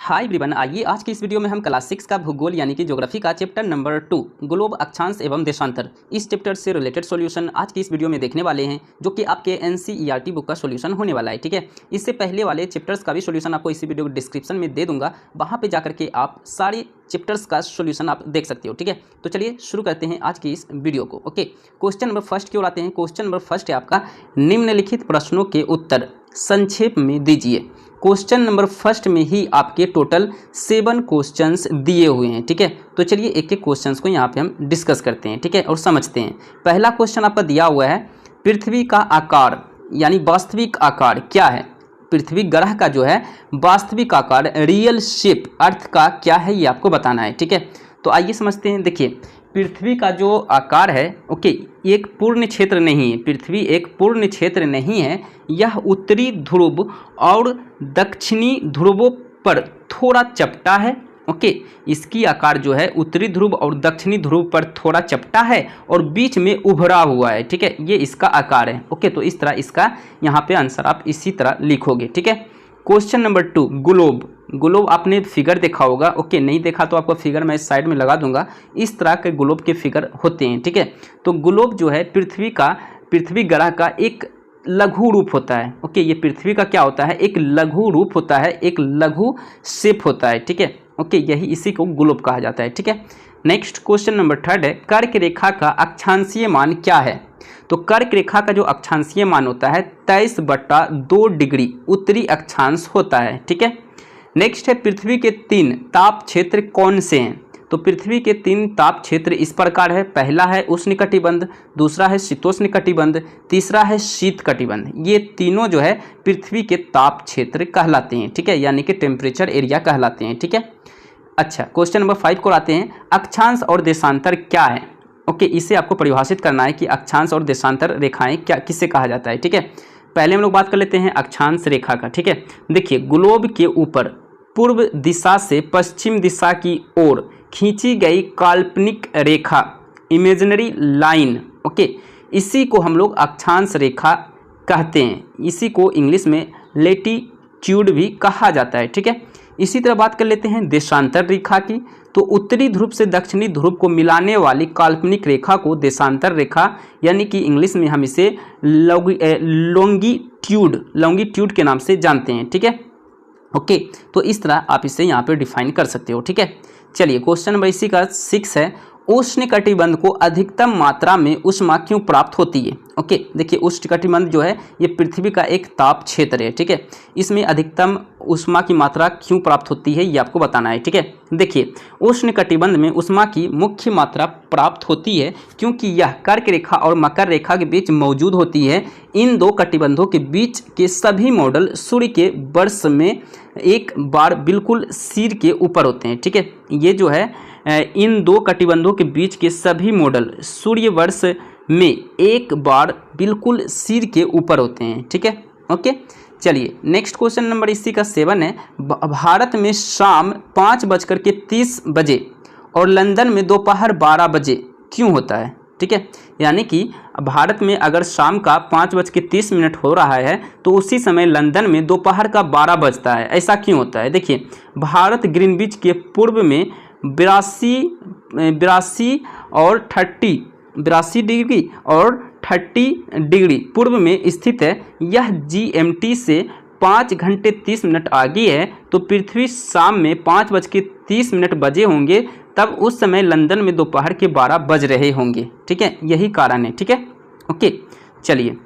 Hi everyone, आइए आज की इस वीडियो में हम क्लास 6 का भूगोल यानी कि ज्योग्राफी का चैप्टर नंबर 2 ग्लोब अक्षांश एवं देशांतर इस चैप्टर से रिलेटेड सॉल्यूशन आज की इस वीडियो में देखने वाले हैं, जो कि आपके एनसीईआरटी बुक का सॉल्यूशन होने वाला है। ठीक है, इससे पहले वाले चैप्टर्स का भी सॉल्यूशन आपको इसी वीडियो के डिस्क्रिप्शन में दे दूंगा, वहाँ पर जाकर के आप सारे चैप्टर्स का सॉल्यूशन आप देख सकते हो। ठीक है, तो चलिए शुरू करते हैं आज की इस वीडियो को। ओके, क्वेश्चन नंबर फर्स्ट की ओर आते हैं। क्वेश्चन नंबर फर्स्ट है आपका, निम्नलिखित प्रश्नों के उत्तर संक्षेप में दीजिए। क्वेश्चन नंबर फर्स्ट में ही आपके टोटल 7 क्वेश्चंस दिए हुए हैं। ठीक है, तो चलिए एक एक क्वेश्चंस को यहाँ पे हम डिस्कस करते हैं। ठीक है, और समझते हैं। पहला क्वेश्चन आपका दिया हुआ है, पृथ्वी का आकार यानी वास्तविक आकार क्या है। पृथ्वी ग्रह का जो है वास्तविक आकार, रियल शेप, अर्थ का क्या है, ये आपको बताना है। ठीक है, तो आइए समझते हैं। देखिए, पृथ्वी का जो आकार है, ओके, एक पूर्ण क्षेत्र नहीं है। पृथ्वी एक पूर्ण क्षेत्र नहीं है। यह उत्तरी ध्रुव और दक्षिणी ध्रुवों पर थोड़ा चपटा है। ओके, इसकी आकार जो है उत्तरी ध्रुव और दक्षिणी ध्रुव पर थोड़ा चपटा है और बीच में उभरा हुआ है। ठीक है, ये इसका आकार है। ओके, तो इस तरह इसका यहाँ पे आंसर आप इसी तरह लिखोगे। ठीक है, क्वेश्चन नंबर 2, ग्लोब। ग्लोब आपने फिगर देखा होगा। ओके, नहीं देखा तो आपको फिगर मैं इस साइड में लगा दूंगा। इस तरह के ग्लोब के फिगर होते हैं। ठीक है, तो ग्लोब जो है पृथ्वी ग्रह का एक लघु रूप होता है। ओके, ये पृथ्वी का क्या होता है, एक लघु रूप होता है, एक लघु शेप होता है। ठीक है, ओके, यही इसी को ग्लोब कहा जाता है। ठीक है, नेक्स्ट क्वेश्चन नंबर 3 है, कर्क रेखा का अक्षांशीय मान क्या है। तो कर्क रेखा का जो अक्षांशीय मान होता है 23/2 डिग्री उत्तरी अक्षांश होता है। ठीक है, नेक्स्ट है, पृथ्वी के 3 ताप क्षेत्र कौन से हैं। तो पृथ्वी के 3 ताप क्षेत्र इस प्रकार है। पहला है उष्णकटिबंध, दूसरा है शीतोष्णकटिबंध, तीसरा है शीतकटिबंध। ये तीनों जो है पृथ्वी के ताप क्षेत्र कहलाते हैं। ठीक है, यानी कि टेम्परेचर एरिया कहलाते हैं। ठीक है, अच्छा, क्वेश्चन नंबर 5 को आते हैं, अक्षांश और देशांतर क्या है। ओके, इसे आपको परिभाषित करना है कि अक्षांश और देशांतर रेखाएं क्या किससे कहा जाता है। ठीक है, पहले हम लोग बात कर लेते हैं अक्षांश रेखा का। ठीक है, देखिए, ग्लोब के ऊपर पूर्व दिशा से पश्चिम दिशा की ओर खींची गई काल्पनिक रेखा, इमेजिनरी लाइन, ओके, इसी को हम लोग अक्षांश रेखा कहते हैं। इसी को इंग्लिश में लैटिट्यूड भी कहा जाता है। ठीक है, इसी तरह बात कर लेते हैं देशांतर रेखा की। तो उत्तरी ध्रुव से दक्षिणी ध्रुव को मिलाने वाली काल्पनिक रेखा को देशांतर रेखा यानी कि इंग्लिश में हम इसे लॉन्गिट्यूड के नाम से जानते हैं। ठीक है, ओके, तो इस तरह आप इसे यहाँ पे डिफाइन कर सकते हो। ठीक है, चलिए क्वेश्चन नंबर इसी का 6 है, उष्णकटिबंध को अधिकतम मात्रा में ऊष्मा क्यों प्राप्त होती है। ओके, देखिए, उष्णकटिबंध जो है ये पृथ्वी का एक ताप क्षेत्र है। ठीक है, इसमें अधिकतम ऊष्मा की मात्रा क्यों प्राप्त होती है ये आपको बताना है। ठीक है, देखिए, उष्णकटिबंध में ऊष्मा की मुख्य मात्रा प्राप्त होती है क्योंकि यह कर्क रेखा और मकर रेखा के बीच मौजूद होती है। इन दो कटिबंधों के बीच के सभी मॉडल सूर्य के वर्ष में एक बार बिल्कुल सिर के ऊपर होते हैं। ठीक है, ये जो है इन दो कटिबंधों के बीच के सभी मॉडल सूर्य वर्ष में एक बार बिल्कुल सिर के ऊपर होते हैं। ठीक है, ओके, चलिए नेक्स्ट क्वेश्चन नंबर इसी का 7 है, भारत में शाम 5:30 बजे और लंदन में दोपहर 12 बजे क्यों होता है। ठीक है, यानी कि भारत में अगर शाम का 5:30 हो रहा है तो उसी समय लंदन में दोपहर का 12 बजता है। ऐसा क्यों होता है। देखिए, भारत ग्रीनविच के पूर्व में 82 डिग्री और 30 डिग्री पूर्व में स्थित है। यह GMT से 5 घंटे 30 मिनट आगे है। तो पृथ्वी शाम में 5:30 बजे होंगे, तब उस समय लंदन में दोपहर के 12 बज रहे होंगे। ठीक है, यही कारण है। ठीक है, ओके, चलिए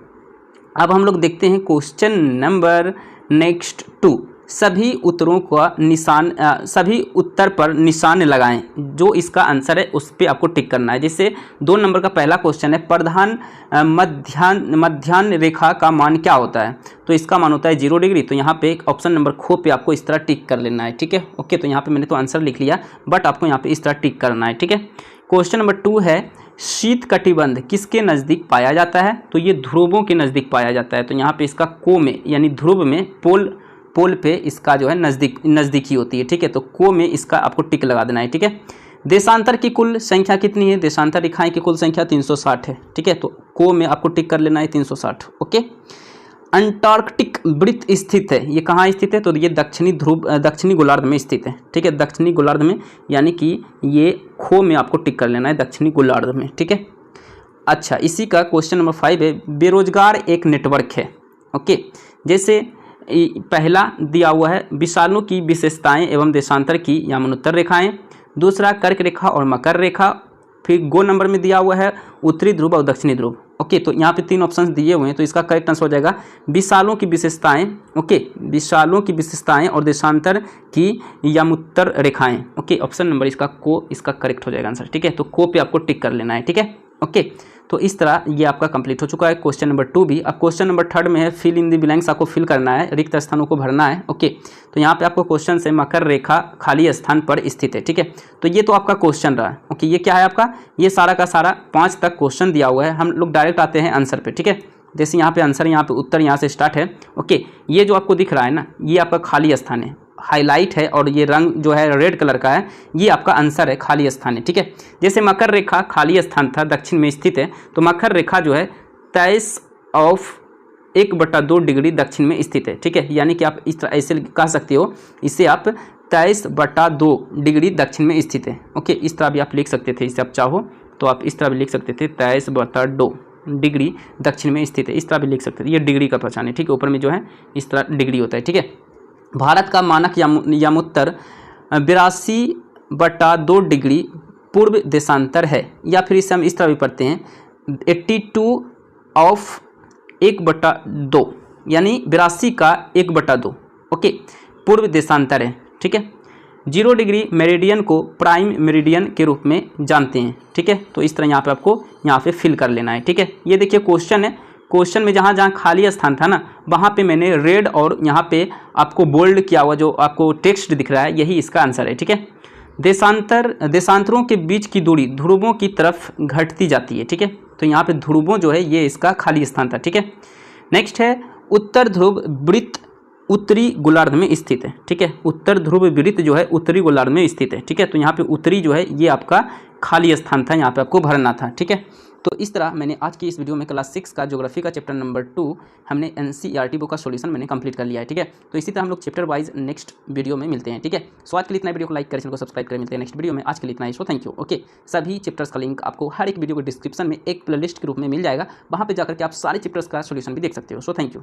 अब हम लोग देखते हैं क्वेश्चन नंबर नेक्स्ट 2, सभी उत्तर पर निशान लगाएं। जो इसका आंसर है उस पर आपको टिक करना है। जैसे 2 नंबर का पहला क्वेश्चन है, प्रधान मध्याह्न रेखा का मान क्या होता है। तो इसका मान होता है 0 डिग्री। तो यहाँ पे एक ऑप्शन नंबर खो पे आपको इस तरह टिक कर लेना है। ठीक है, ओके, तो यहाँ पे मैंने तो आंसर लिख लिया, बट आपको यहाँ पे इस तरह टिक करना है। ठीक है, क्वेश्चन नंबर 2 है, शीत कटिबंध किसके नज़दीक पाया जाता है। तो ये ध्रुवों के नज़दीक पाया जाता है। तो यहाँ पे इसका को में यानी ध्रुव में पोल पे इसका जो है नज़दीकी होती है। ठीक है, तो को में इसका आपको टिक लगा देना है। ठीक है, देशांतर की कुल संख्या कितनी है। देशांतर रेखाएं की कुल संख्या 360 है। ठीक है, तो को में आपको टिक कर लेना है 360। ओके, अंटार्कटिक वृत्त स्थित है। ये कहाँ स्थित है? तो ये दक्षिणी ध्रुव दक्षिणी गोलार्ध में स्थित है। ठीक है, दक्षिणी गोलार्ध में, यानी कि ये खो में आपको टिक कर लेना है, दक्षिणी गोलार्ध में। ठीक है, अच्छा इसी का क्वेश्चन नंबर 5 है, बेरोजगार एक नेटवर्क है। ओके, जैसे पहला दिया हुआ है विषाणु की विशेषताएं एवं देशांतर की यमनोत्तर रेखाएं, दूसरा कर्क रेखा और मकर रेखा, फिर गो नंबर में दिया हुआ है उत्तरी ध्रुव और दक्षिणी ध्रुव। ओके, तो यहाँ पे 3 ऑप्शंस दिए हुए हैं, तो इसका करेक्ट आंसर हो जाएगा विशालों की विशेषताएं। ओके, विशालों की विशेषताएं और देशांतर की यमोत्तर रेखाएं। ओके, ऑप्शन नंबर इसका को, इसका करेक्ट हो जाएगा आंसर। ठीक है, तो को पे आपको टिक कर लेना है। ठीक है, ओके, तो इस तरह ये आपका कंप्लीट हो चुका है क्वेश्चन नंबर 2 भी। अब क्वेश्चन नंबर 3 में है फिल इन द ब्लैंक्स, आपको फिल करना है, रिक्त स्थानों को भरना है। ओके, तो यहाँ पे आपको क्वेश्चन से मकर रेखा खाली स्थान पर स्थित है। ठीक है, तो ये तो आपका क्वेश्चन रहा। ओके, ये क्या है आपका, ये सारा का सारा 5 तक क्वेश्चन दिया हुआ है। हम लोग डायरेक्ट आते हैं आंसर पे। ठीक है, जैसे यहाँ पे आंसर, यहाँ पे उत्तर, यहाँ से स्टार्ट है। ओके, ये जो आपको दिख रहा है ना, ये आपका खाली स्थान है, हाईलाइट है, और ये रंग जो है रेड कलर का है, ये आपका आंसर है, खाली स्थान है। ठीक है, जैसे मकर रेखा खाली स्थान था, दक्षिण में स्थित है, तो मकर रेखा जो है 23/1/2 डिग्री दक्षिण में स्थित है। ठीक है, यानी कि आप इस तरह ऐसे कह सकते हो, इसे आप 23/2 डिग्री दक्षिण में स्थित है। ओके, इस तरह भी आप लिख सकते थे, इसे आप चाहो तो आप इस तरह भी लिख सकते थे, 23/2 डिग्री दक्षिण में स्थित है, इस तरह भी लिख सकते थे। ये डिग्री का पहचान है। ठीक है, ऊपर में जो है इस तरह डिग्री होता है। ठीक है, भारत का मानक यमोत्तर 82/2 डिग्री पूर्व देशांतर है, या फिर इसे हम इस तरह भी पढ़ते हैं 82/1/2, यानी 82 का 1/2। ओके, पूर्व देशांतर है। ठीक है, 0 डिग्री मेरिडियन को प्राइम मेरिडियन के रूप में जानते हैं। ठीक है, तो इस तरह यहाँ पे आपको यहाँ पे फिल कर लेना है। ठीक है, ये देखिए क्वेश्चन है, क्वेश्चन में जहाँ जहाँ खाली स्थान था ना, वहाँ पे मैंने रेड और यहाँ पे आपको बोल्ड किया हुआ जो आपको टेक्स्ट दिख रहा है, यही इसका आंसर है। ठीक है, देशांतरों के बीच की दूरी ध्रुवों की तरफ घटती जाती है। ठीक है, तो यहाँ पे ध्रुवों जो है ये इसका खाली स्थान था। ठीक है, नेक्स्ट है उत्तर ध्रुव वृत्त उत्तरी गोलार्ध में स्थित है। ठीक है, उत्तर ध्रुव वृत्त जो है उत्तरी गोलार्ध में स्थित है। ठीक है, तो यहाँ पे उत्तरी जो है ये आपका खाली स्थान था, यहाँ पे आपको भरना था। ठीक है, तो इस तरह मैंने आज की इस वीडियो में क्लास 6 का ज्योग्राफी का चैप्टर नंबर 2 हमने एनसीईआरटी बुक का सॉल्यूशन मैंने कंप्लीट कर लिया है। ठीक है, तो इसी तरह हम लोग चैप्टर वाइज नेक्स्ट वीडियो में मिलते हैं। ठीक है, सो आज के लिए इतना, वीडियो को लाइक करें, चैनल को सब्सक्राइब करें, मिलते हैं नेक्स्ट वीडियो में। आज के लिए इतना ही, सो थैंक यू। ओके, सभी चैप्टर्स का लिंक आपको हर एक वीडियो के डिस्क्रिप्शन में एक प्लेलिस्ट के रूप में मिल जाएगा, वहाँ पर जाकर के आप सारे चैप्टर्स का सॉल्यूशन भी देख सकते हो। So thank you.